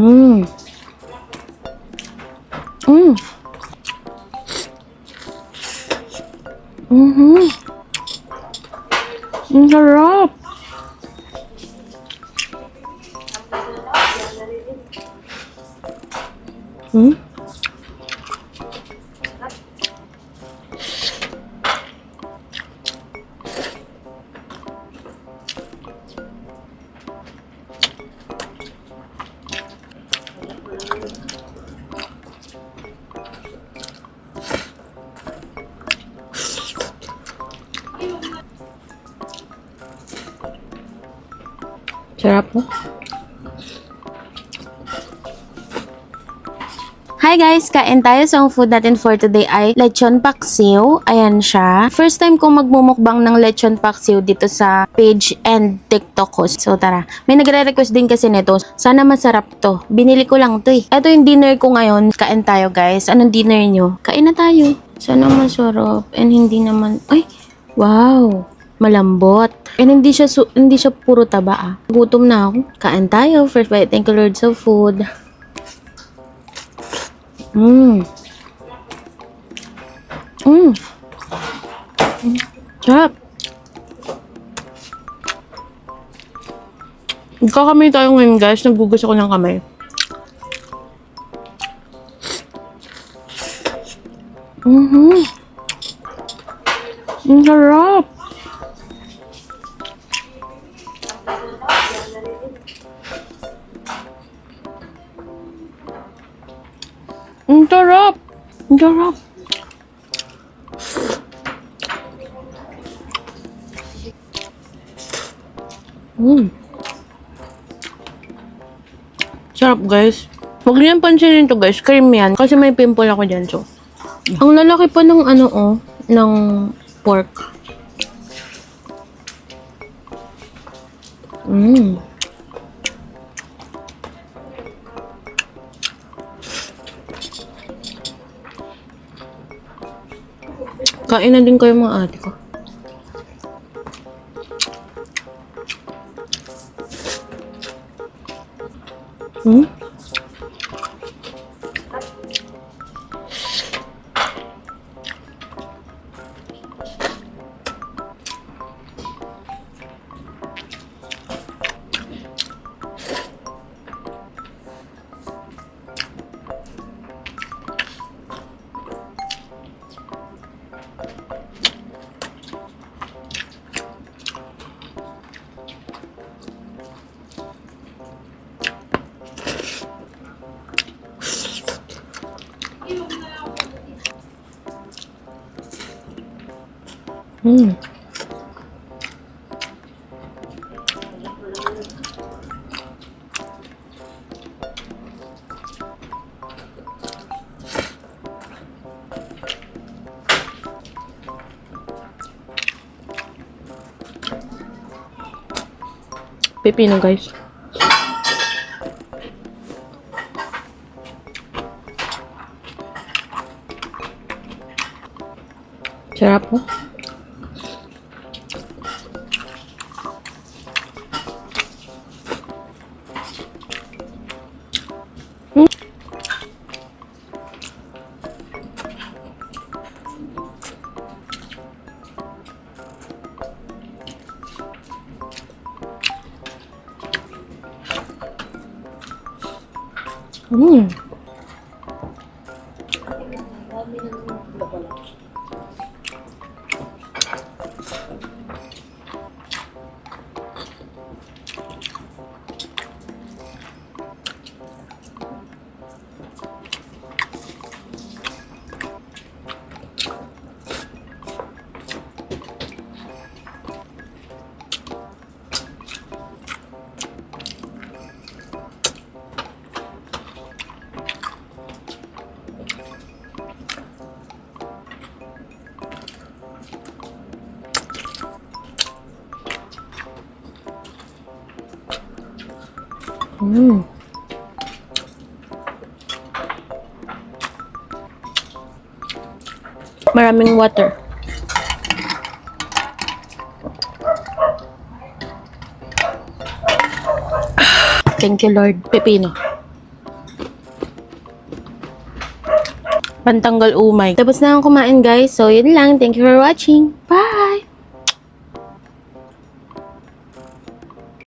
Mmm. Mmm. Mm-hmm. Ang sarap. Hmm? Sarap po. Hi guys! Kain tayo. So, ang food natin for today ay lechon paksiw. Ayan siya. First time kong magmumukbang ng lechon paksiw dito sa page and TikTok ko. So, tara. May nagre-request din kasi nito. Sana masarap to. Binili ko lang to eh. Ito yung dinner ko ngayon. Kain tayo guys. Anong dinner nyo? Kain na tayo. Sana masarap. And hindi naman... Ay! Wow! Malambot. And hindi siya puro taba ah. Gutom na ako. Kain tayo. First bite. Thank you Lord sa food. Mmm. Mmm. Sarap. Nagkakamay tayo ngayon guys. Naggugas ako ng kamay. Ang sarap. Ang sarap. Ang sarap. Sarap guys. Huwag niyan pansinin to guys. Cream yan. Kasi may pimple ako dyan. So, ang lalaki pa ng ng pork. Kain na din kayo mga ate ko. Pipino guys. Sarap po. Maraming water. Thank you, Lord. Pepino. Pantanggal umay. Tapos na akong kumain guys. So, yun lang. Thank you for watching.